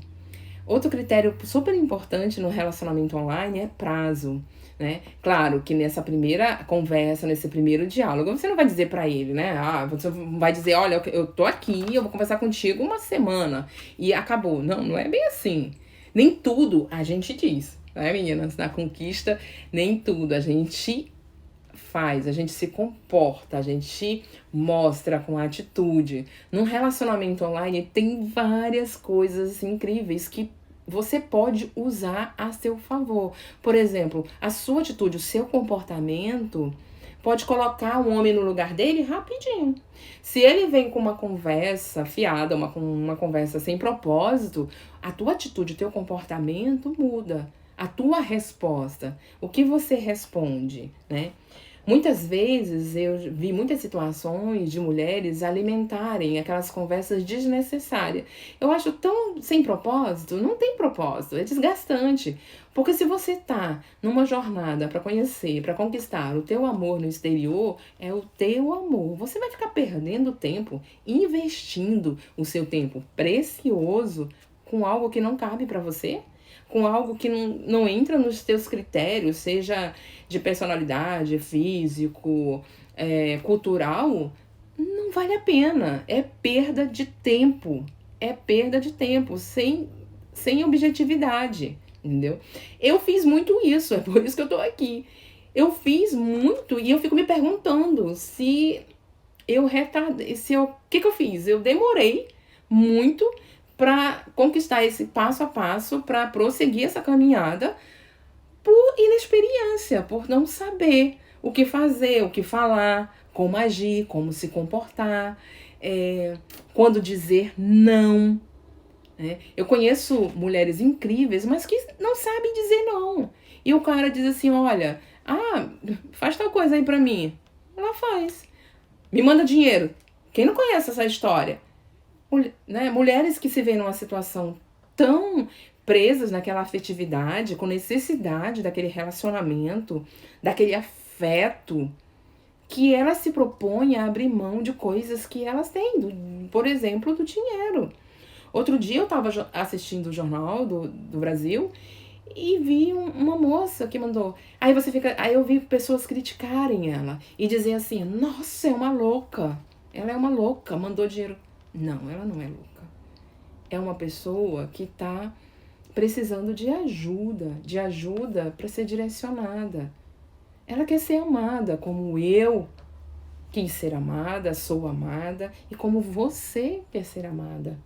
Outro critério super importante no relacionamento online é prazo, né? Claro que nessa primeira conversa, nesse primeiro diálogo, você não vai dizer pra ele, né? Você vai dizer, olha, eu tô aqui, eu vou conversar contigo uma semana e acabou. Não, não é bem assim. Nem tudo a gente diz, né, meninas? Na conquista, nem tudo a gente faz, a gente se comporta, a gente mostra com atitude. Num relacionamento online tem várias coisas incríveis que você pode usar a seu favor. Por exemplo, a sua atitude, o seu comportamento pode colocar o homem no lugar dele rapidinho. Se ele vem com uma conversa fiada, uma conversa sem propósito, a tua atitude, o teu comportamento muda. A tua resposta, o que você responde, né? Muitas vezes eu vi muitas situações de mulheres alimentarem aquelas conversas desnecessárias. Eu acho tão sem propósito, não tem propósito, é desgastante. Porque se você tá numa jornada para conhecer, para conquistar o teu amor no exterior, é o teu amor. Você vai ficar perdendo tempo, investindo o seu tempo precioso com algo que não cabe para você? Com algo que não entra nos teus critérios, seja de personalidade, físico, cultural, não vale a pena. É perda de tempo. É perda de tempo, sem objetividade, entendeu? Eu fiz muito isso, é por isso que eu tô aqui. Eu fiz muito e eu fico me perguntando se eu retardei, o que eu fiz? Eu demorei muito para conquistar esse passo a passo, para prosseguir essa caminhada por inexperiência, por não saber o que fazer, o que falar, como agir, como se comportar, quando dizer não. Né? Eu conheço mulheres incríveis, mas que não sabem dizer não. E o cara diz assim, olha, faz tal coisa aí pra mim. Ela faz. Me manda dinheiro. Quem não conhece essa história? Né? Mulheres que se veem numa situação tão presas naquela afetividade, com necessidade daquele relacionamento, daquele afeto, que elas se propõem a abrir mão de coisas que elas têm, por exemplo, do dinheiro. Outro dia eu estava assistindo o Jornal do Brasil e vi uma moça que mandou. Aí eu vi pessoas criticarem ela e dizer assim, nossa, é uma louca. Ela é uma louca, mandou dinheiro. Não, ela não é louca. É uma pessoa que está precisando de ajuda para ser direcionada. Ela quer ser amada, como eu quis ser amada, sou amada, e como você quer ser amada.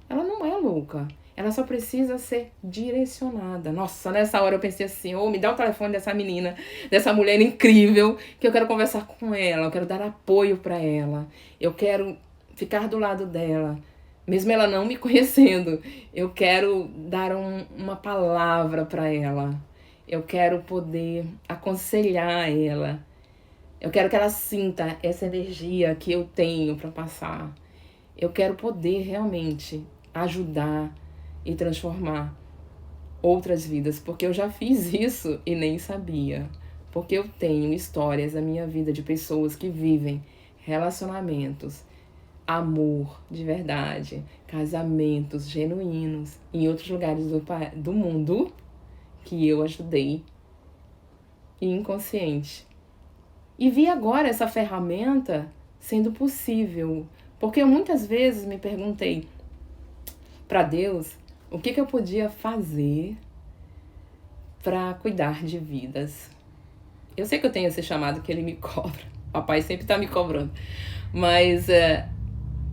Ela não é louca. Ela só precisa ser direcionada. Nossa, nessa hora eu pensei assim, me dá o telefone dessa menina, dessa mulher incrível, que eu quero conversar com ela, eu quero dar apoio para ela, eu quero ficar do lado dela, mesmo ela não me conhecendo. Eu quero dar uma palavra para ela. Eu quero poder aconselhar ela. Eu quero que ela sinta essa energia que eu tenho para passar. Eu quero poder realmente ajudar e transformar outras vidas, porque eu já fiz isso e nem sabia. Porque eu tenho histórias da minha vida de pessoas que vivem relacionamentos, amor de verdade, casamentos genuínos em outros lugares do mundo que eu ajudei inconsciente. E vi agora essa ferramenta sendo possível, porque eu muitas vezes me perguntei para Deus o que eu podia fazer para cuidar de vidas. Eu sei que eu tenho esse chamado que ele me cobra. O papai sempre está me cobrando. Mas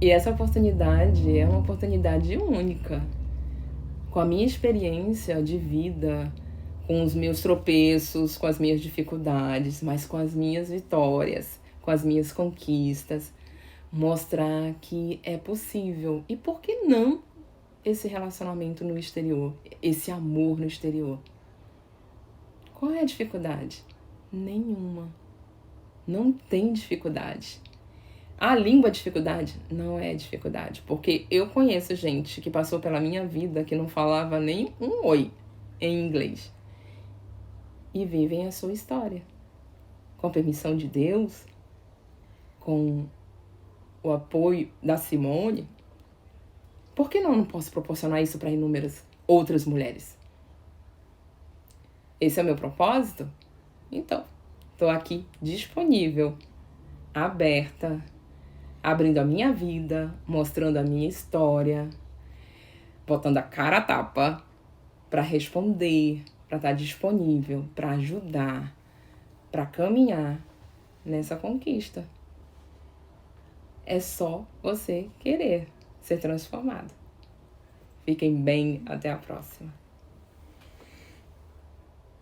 E essa oportunidade é uma oportunidade única. Com a minha experiência de vida, com os meus tropeços, com as minhas dificuldades, mas com as minhas vitórias, com as minhas conquistas, mostrar que é possível. E por que não esse relacionamento no exterior, esse amor no exterior? Qual é a dificuldade? Nenhuma. Não tem dificuldade. A língua é dificuldade? Não é dificuldade, porque eu conheço gente que passou pela minha vida que não falava nem um oi em inglês e vivem a sua história. Com a permissão de Deus, com o apoio da Simone, por que não posso proporcionar isso para inúmeras outras mulheres? Esse é o meu propósito? Então, estou aqui disponível, aberta, abrindo a minha vida, mostrando a minha história, botando a cara a tapa para responder, para estar disponível, para ajudar, para caminhar nessa conquista. É só você querer ser transformado. Fiquem bem, até a próxima.